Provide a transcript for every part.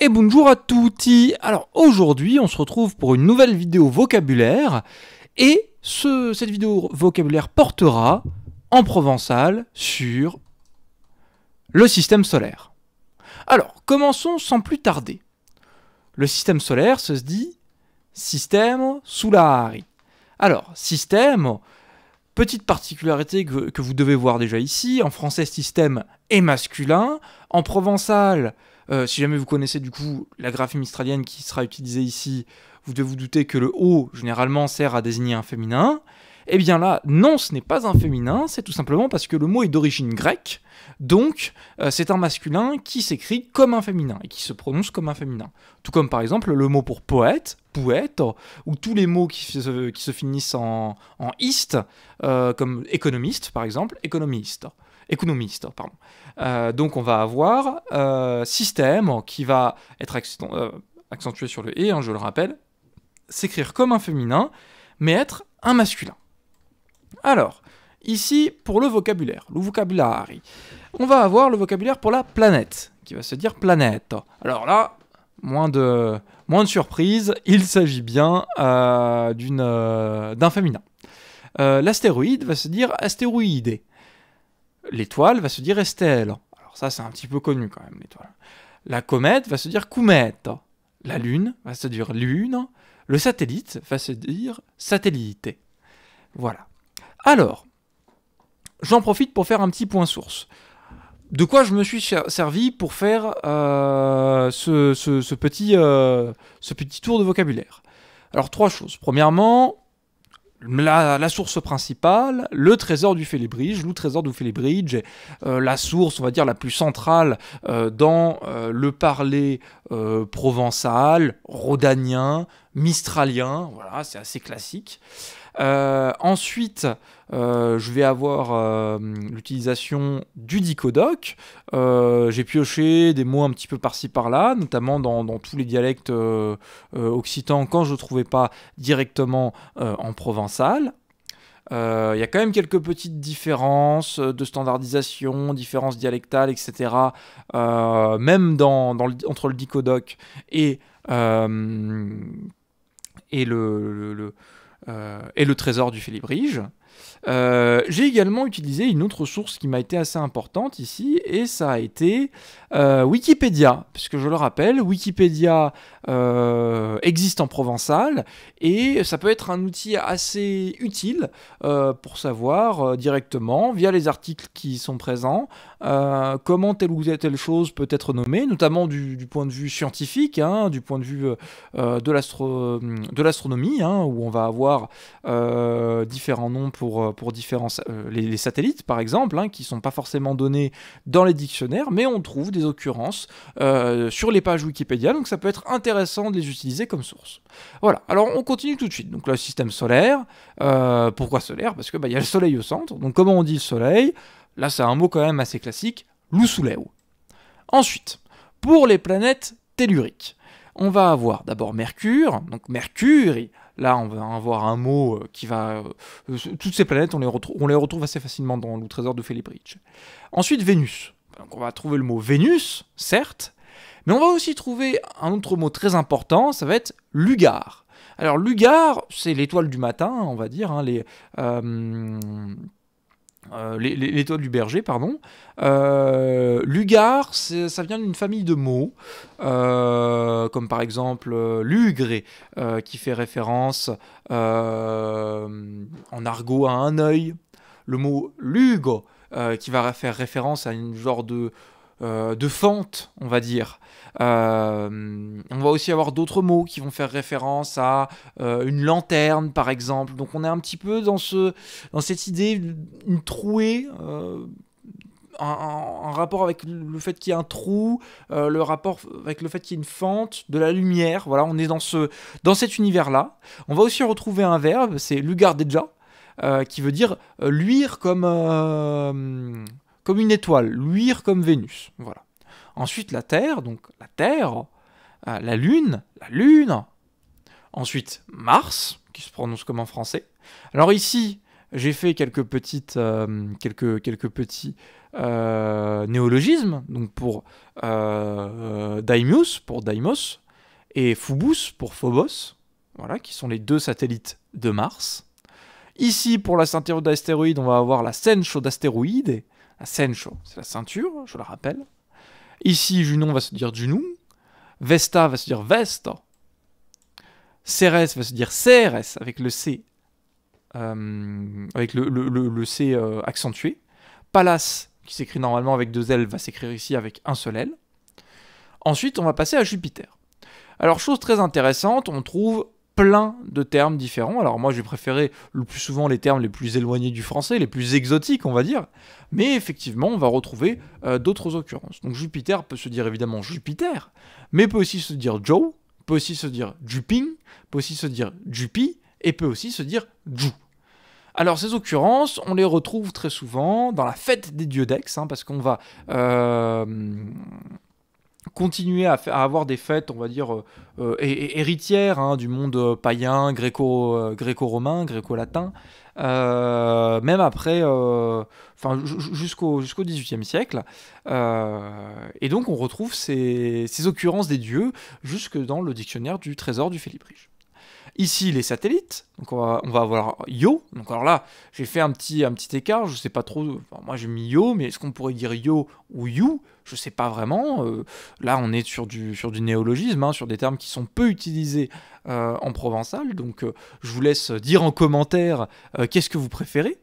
Et bonjour à tutti. Alors aujourd'hui on se retrouve pour une nouvelle vidéo vocabulaire et cette vidéo vocabulaire portera en provençal sur le système solaire. Alors commençons sans plus tarder. Le système solaire se dit système solari. Alors système, petite particularité que vous devez voir déjà ici, en français système est masculin, en provençal, si jamais vous connaissez du coup la graphie mistralienne qui sera utilisée ici, vous devez vous douter que le O généralement sert à désigner un féminin. Eh bien là, non, ce n'est pas un féminin, c'est tout simplement parce que le mot est d'origine grecque, donc c'est un masculin qui s'écrit comme un féminin et qui se prononce comme un féminin. Tout comme par exemple le mot pour poète, poète, ou tous les mots qui se finissent en iste, comme économiste par exemple, économiste, pardon. Donc on va avoir système qui va être accentué sur le et, je le rappelle, s'écrire comme un féminin, mais être un masculin. Alors, ici, pour le vocabulaire, on va avoir le vocabulaire pour la planète, qui va se dire planète. Alors là, moins de surprise, il s'agit bien d'un féminin. L'astéroïde va se dire astéroïde. L'étoile va se dire estelle. Alors ça, c'est un petit peu connu quand même, l'étoile. La comète va se dire comète. La lune va se dire lune. Le satellite va se dire satellite. Voilà. Alors, j'en profite pour faire un petit point source. De quoi je me suis servi pour faire ce petit tour de vocabulaire? Alors, trois choses. Premièrement, la source principale, le trésor du Félibrige. Le trésor du Félibrige est la source, on va dire, la plus centrale dans le parler provençal, rhodanien, mistralien. Voilà, c'est assez classique. Ensuite, je vais avoir l'utilisation du dicodoc. J'ai pioché des mots un petit peu par-ci par-là, notamment dans tous les dialectes occitans quand je ne trouvais pas directement en provençal. Il y a quand même quelques petites différences de standardisation, différences dialectales, etc. Même entre le dicodoc et le trésor du Félibrige. J'ai également utilisé une autre source qui m'a été assez importante ici, et ça a été Wikipédia, puisque je le rappelle, Wikipédia existe en provençal, et ça peut être un outil assez utile pour savoir directement, via les articles qui sont présents, comment telle ou telle chose peut être nommée, notamment du point de vue scientifique, du point de vue de l'astronomie, où on va avoir différents noms pour différents les satellites par exemple, qui ne sont pas forcément donnés dans les dictionnaires, mais on trouve des occurrences sur les pages Wikipédia, donc ça peut être intéressant de les utiliser comme source. Voilà, alors on continue tout de suite. Donc le système solaire, pourquoi solaire? Parce que y a le soleil au centre, donc comment on dit le soleil? Là c'est un mot quand même assez classique, lousouleu. Ensuite, pour les planètes telluriques, on va avoir d'abord Mercure, donc Mercury. Là, on va avoir un mot qui va... toutes ces planètes, on les retrouve assez facilement dans le trésor de Félibrige. Ensuite, Vénus. Donc, on va trouver le mot Vénus, certes, mais on va aussi trouver un autre mot très important, ça va être Lugar. Alors, Lugar, c'est l'étoile du matin, on va dire, l'étoile du berger, pardon. Lugar, ça vient d'une famille de mots, comme par exemple lugre, qui fait référence en argot à un œil. Le mot lugo, qui va faire référence à une genre de fente, on va dire. On va aussi avoir d'autres mots qui vont faire référence à une lanterne, par exemple. Donc on est un petit peu dans cette idée, une trouée, un rapport avec le fait qu'il y ait un trou, le rapport avec le fait qu'il y ait une fente, de la lumière. Voilà, on est dans cet univers-là. On va aussi retrouver un verbe, c'est lugardeja, qui veut dire luire comme une étoile, luire comme Vénus. Voilà. Ensuite, la Terre, donc la Terre, la Lune. Ensuite, Mars, qui se prononce comme en français. Alors ici, j'ai fait quelques petits néologismes, donc pour Daimius, pour Deimos, et Phobos pour Phobos, voilà, qui sont les 2 satellites de Mars. Ici, pour la ceinture d'astéroïdes, on va avoir la Sencho d'astéroïdes. La Sencho, c'est la ceinture, je le rappelle. Ici, Junon va se dire Junon. Vesta va se dire Vesta. Cérès va se dire Cérès, avec le C, avec le C accentué. Pallas, qui s'écrit normalement avec 2 L, va s'écrire ici avec un seul L. Ensuite, on va passer à Jupiter. Alors, chose très intéressante, on trouve plein de termes différents. Alors moi, j'ai préféré le plus souvent les termes les plus éloignés du français, les plus exotiques, on va dire. Mais effectivement, on va retrouver d'autres occurrences. Donc Jupiter peut se dire évidemment Jupiter, mais peut aussi se dire Joe, peut aussi se dire Juping, peut aussi se dire Jupi, et peut aussi se dire Ju. Alors ces occurrences, on les retrouve très souvent dans la fête des dieux d'Aix, parce qu'on va continuer à avoir des fêtes, on va dire, héritières du monde païen, gréco-romain, gréco-latin, même après, jusqu'au XVIIIe siècle. Et donc on retrouve ces occurrences des dieux jusque dans le dictionnaire du Trésor du Félibrige. Ici, les satellites, donc on va avoir Io. Donc alors là, j'ai fait un petit écart, je sais pas trop, enfin, moi j'ai mis Io, mais est-ce qu'on pourrait dire Io ou You? Je sais pas vraiment. Là, on est sur du néologisme, sur des termes qui sont peu utilisés en provençal. Donc je vous laisse dire en commentaire qu'est-ce que vous préférez.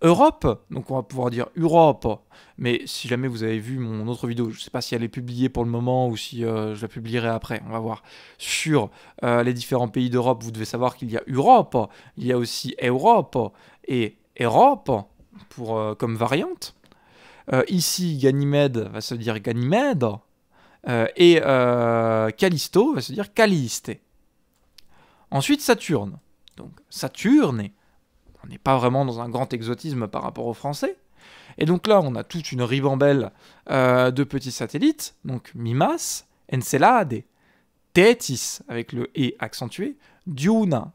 Europe, donc on va pouvoir dire Europe, mais si jamais vous avez vu mon autre vidéo, je ne sais pas si elle est publiée pour le moment ou si je la publierai après, on va voir, sur les différents pays d'Europe, vous devez savoir qu'il y a Europe, il y a aussi Europe et Europe comme variante. Ici, Ganymède va se dire Ganymède, et Callisto va se dire Calliste. Ensuite, Saturne, donc Saturne. On n'est pas vraiment dans un grand exotisme par rapport au français. Et donc là, on a toute une ribambelle de petits satellites. Donc Mimas, Encelade, Thétis, avec le « et » accentué, Duna.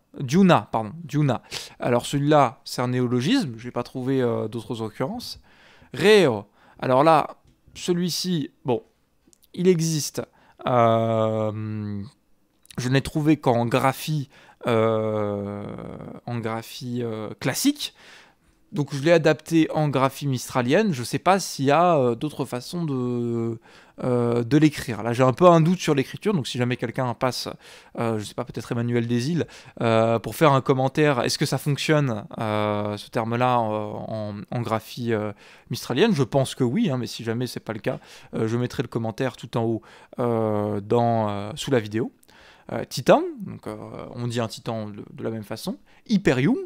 Alors celui-là, c'est un néologisme, je n'ai pas trouvé d'autres occurrences. Reo. Alors là, celui-ci, bon, il existe. Je n'ai trouvé qu'en graphie classique. Donc je l'ai adapté en graphie mistralienne. Je ne sais pas s'il y a d'autres façons de l'écrire. Là, j'ai un peu un doute sur l'écriture. Donc si jamais quelqu'un passe, je ne sais pas, peut-être Emmanuel Desil, pour faire un commentaire, est-ce que ça fonctionne, ce terme-là, en graphie mistralienne? Je pense que oui, mais si jamais ce n'est pas le cas, je mettrai le commentaire tout en haut sous la vidéo. Titan, donc on dit un titan de la même façon. Hyperium,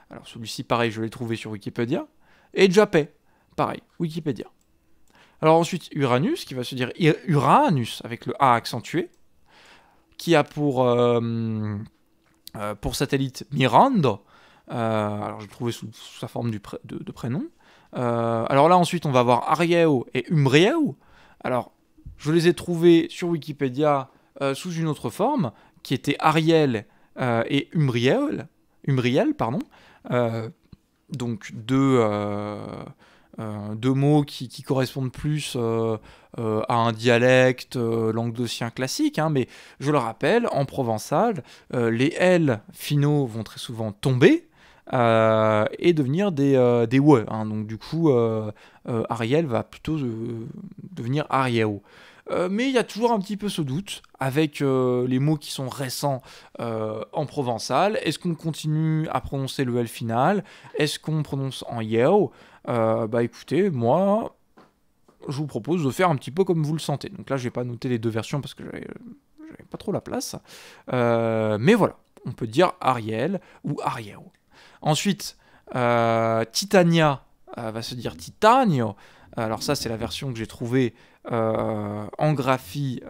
alors celui-ci pareil, je l'ai trouvé sur Wikipédia. Et Japet, pareil, Wikipédia. Alors ensuite Uranus, qui va se dire Uranus avec le A accentué, qui a pour satellite Miranda. Alors je l'ai trouvé sous sa forme de prénom. Alors là ensuite on va avoir Arieo et Umbriel. Alors je les ai trouvés sur Wikipédia sous une autre forme, qui était Ariel et Umbriel, donc deux mots qui correspondent plus à un dialecte languedocien classique, mais je le rappelle, en provençal, les L finaux vont très souvent tomber et devenir des W. Donc du coup, Ariel va plutôt devenir Ariel. Mais il y a toujours un petit peu ce doute avec les mots qui sont récents en provençal. Est-ce qu'on continue à prononcer le L final? Est-ce qu'on prononce en yeo? Écoutez, moi, je vous propose de faire un petit peu comme vous le sentez. Donc là, je vais pas noter les deux versions parce que j'avais pas trop la place. Mais voilà, on peut dire Ariel ou Ariel. Ensuite, Titania va se dire Titanio. Alors ça, c'est la version que j'ai trouvée en graphie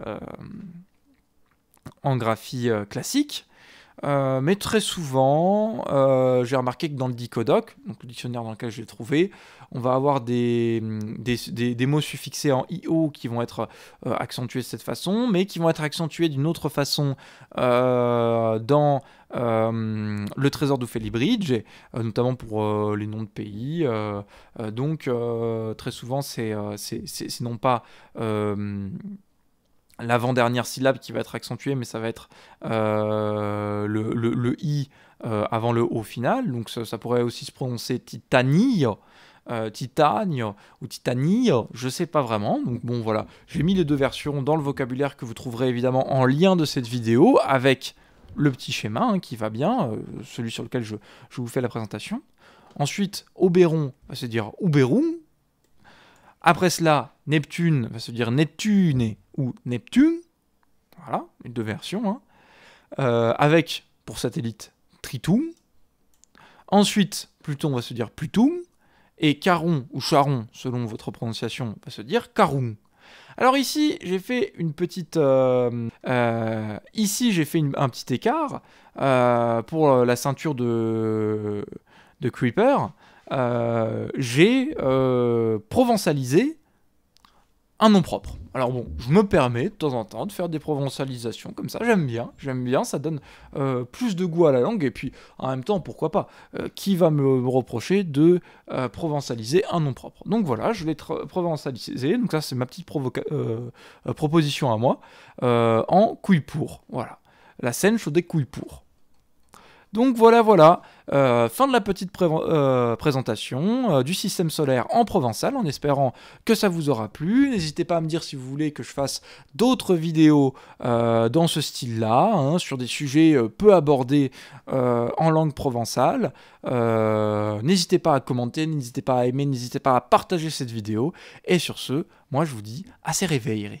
classique. mais très souvent, j'ai remarqué que dans le Dicodoc, donc le dictionnaire dans lequel je l'ai trouvé, on va avoir des mots suffixés en IO qui vont être accentués de cette façon, mais qui vont être accentués d'une autre façon dans le trésor d'Ophélie-Bridge, notamment pour les noms de pays. Donc, très souvent, c'est non pas l'avant-dernière syllabe qui va être accentuée, mais ça va être le i avant le o final. Donc ça pourrait aussi se prononcer titanille, titagne ou titanille, je sais pas vraiment. Donc bon voilà, j'ai mis les deux versions dans le vocabulaire que vous trouverez évidemment en lien de cette vidéo avec le petit schéma hein, qui va bien, celui sur lequel je vous fais la présentation. Ensuite, Oberon va se dire Oberon. Après cela, Neptune va se dire Neptune ou Neptune. Voilà, les deux versions. Hein. Avec, pour satellite, Tritum. Ensuite, Pluton va se dire Plutum. Et Charon ou Charon, selon votre prononciation, va se dire Charon. Alors ici, j'ai fait une petite... ici, j'ai fait un petit écart pour la ceinture de Creeper. J'ai provençalisé un nom propre. Alors bon, je me permets de temps en temps de faire des provençalisations comme ça, j'aime bien, ça donne plus de goût à la langue, et puis en même temps, pourquoi pas, qui va me reprocher de provençaliser un nom propre. Donc voilà, je l'ai provençalisé, donc ça c'est ma petite proposition à moi, en Couille-pour, voilà. La scène chaudée Couille-pour. Donc voilà, fin de la petite présentation du système solaire en provençal, en espérant que ça vous aura plu. N'hésitez pas à me dire si vous voulez que je fasse d'autres vidéos dans ce style-là, hein, sur des sujets peu abordés en langue provençale. N'hésitez pas à commenter, n'hésitez pas à aimer, n'hésitez pas à partager cette vidéo. Et sur ce, moi je vous dis à ces réveils.